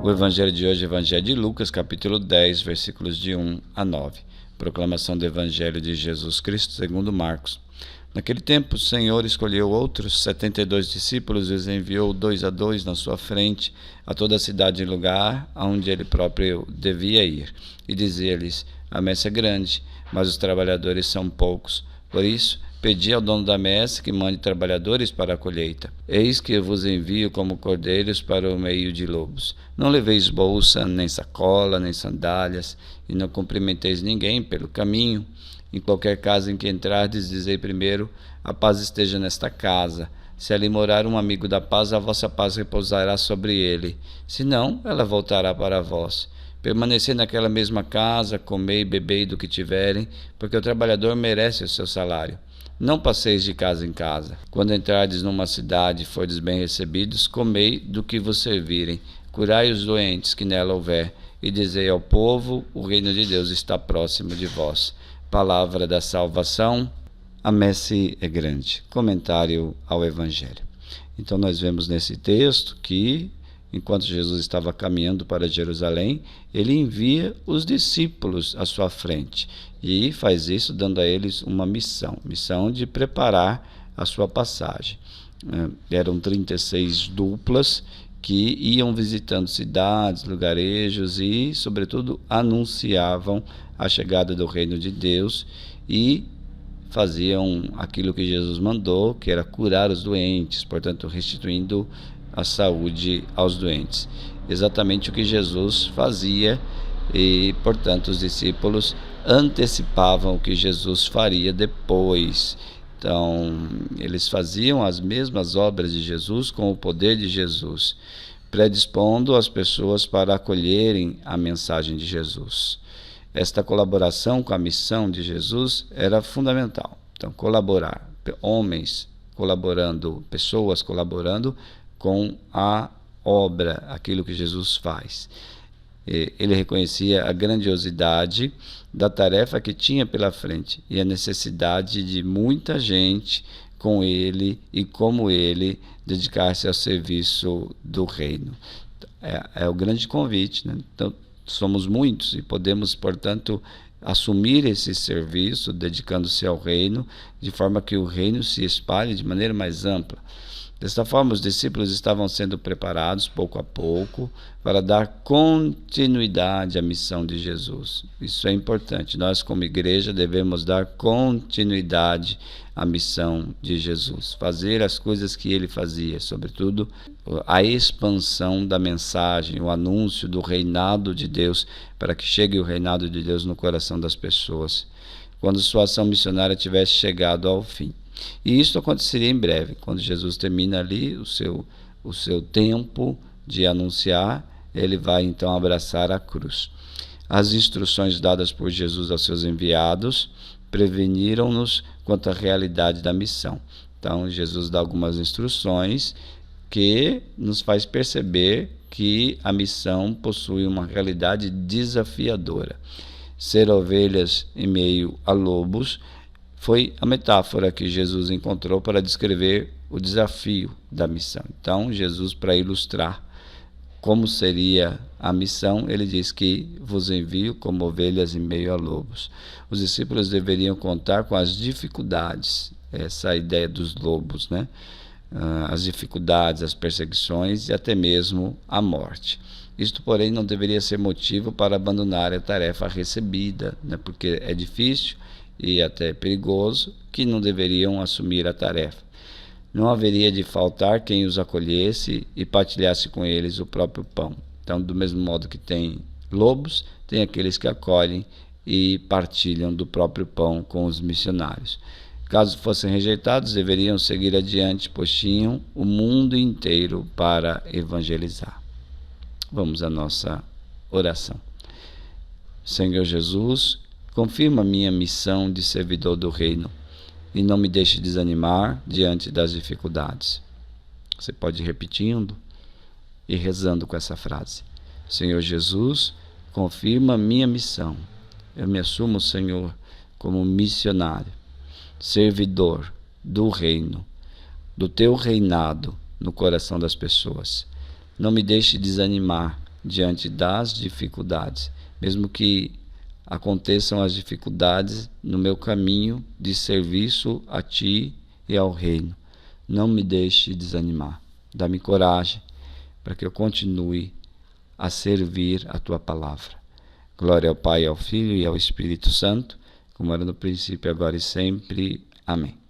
O evangelho de hoje é o evangelho de Lucas, capítulo 10, versículos de 1 a 9. Proclamação do evangelho de Jesus Cristo segundo Marcos. Naquele tempo, o Senhor escolheu outros 72 discípulos e os enviou 2 a 2 na sua frente a toda a cidade e lugar aonde ele próprio devia ir. E dizia-lhes: a messe é grande, mas os trabalhadores são poucos. Por isso, pedi ao dono da messe que mande trabalhadores para a colheita. Eis que eu vos envio como cordeiros para o meio de lobos. Não leveis bolsa, nem sacola, nem sandálias, e não cumprimenteis ninguém pelo caminho. Em qualquer casa em que entrardes, dizei primeiro: a paz esteja nesta casa. Se ali morar um amigo da paz, a vossa paz repousará sobre ele. Se não, ela voltará para vós. Permanecei naquela mesma casa, comei e bebei do que tiverem, porque o trabalhador merece o seu salário. Não passeis de casa em casa. Quando entrardes numa cidade e fordes bem recebidos, comei do que vos servirem. Curai os doentes que nela houver, e dizei ao povo: o reino de Deus está próximo de vós. Palavra da salvação. A messe é grande. Comentário ao Evangelho. Então nós vemos nesse texto que, enquanto Jesus estava caminhando para Jerusalém, ele envia os discípulos à sua frente e faz isso dando a eles uma missão de preparar a sua passagem. Eram 36 duplas que iam visitando cidades, lugarejos e, sobretudo, anunciavam a chegada do reino de Deus e faziam aquilo que Jesus mandou, que era curar os doentes, portanto, restituindo a saúde aos doentes. Exatamente o que Jesus fazia e, portanto, os discípulos antecipavam o que Jesus faria depois. Então, eles faziam as mesmas obras de Jesus com o poder de Jesus, predispondo as pessoas para acolherem a mensagem de Jesus. Esta colaboração com a missão de Jesus era fundamental. Então, colaborar, homens colaborando, pessoas colaborando com a obra, aquilo que Jesus faz. Ele reconhecia a grandiosidade da tarefa que tinha pela frente e a necessidade de muita gente com ele e como ele dedicar-se ao serviço do reino. É o grande convite, né? Então, somos muitos e podemos, portanto, assumir esse serviço, dedicando-se ao reino, de forma que o reino se espalhe de maneira mais ampla. Desta forma, os discípulos estavam sendo preparados, pouco a pouco, para dar continuidade à missão de Jesus. Isso é importante. Nós, como igreja, devemos dar continuidade à missão de Jesus. Fazer as coisas que ele fazia, sobretudo a expansão da mensagem, o anúncio do reinado de Deus, para que chegue o reinado de Deus no coração das pessoas, quando sua ação missionária tivesse chegado ao fim. E isso aconteceria em breve, quando Jesus termina ali o seu tempo de anunciar, ele vai então abraçar a cruz. As instruções dadas por Jesus aos seus enviados preveniram-nos quanto à realidade da missão. Então, Jesus dá algumas instruções que nos faz perceber que a missão possui uma realidade desafiadora. Ser ovelhas em meio a lobos foi a metáfora que Jesus encontrou para descrever o desafio da missão. Então, Jesus, para ilustrar como seria a missão, ele diz que vos envio como ovelhas em meio a lobos. Os discípulos deveriam contar com as dificuldades, essa ideia dos lobos, né? As dificuldades, as perseguições e até mesmo a morte. Isto, porém, não deveria ser motivo para abandonar a tarefa recebida, né? Porque é difícil e até perigoso, que não deveriam assumir a tarefa. Não haveria de faltar quem os acolhesse e partilhasse com eles o próprio pão. Então, do mesmo modo que tem lobos, tem aqueles que acolhem e partilham do próprio pão com os missionários. Caso fossem rejeitados, deveriam seguir adiante, pois tinham o mundo inteiro para evangelizar. Vamos à nossa oração. Senhor Jesus, confirma minha missão de servidor do reino e não me deixe desanimar diante das dificuldades. Você pode ir repetindo e rezando com essa frase. Senhor Jesus, confirma minha missão. Eu me assumo, Senhor, como missionário, servidor do reino, do teu reinado no coração das pessoas. Não me deixe desanimar diante das dificuldades, mesmo que aconteçam as dificuldades no meu caminho de serviço a Ti e ao Reino. Não me deixe desanimar. Dá-me coragem para que eu continue a servir a Tua palavra. Glória ao Pai, ao Filho e ao Espírito Santo, como era no princípio, agora e sempre. Amém.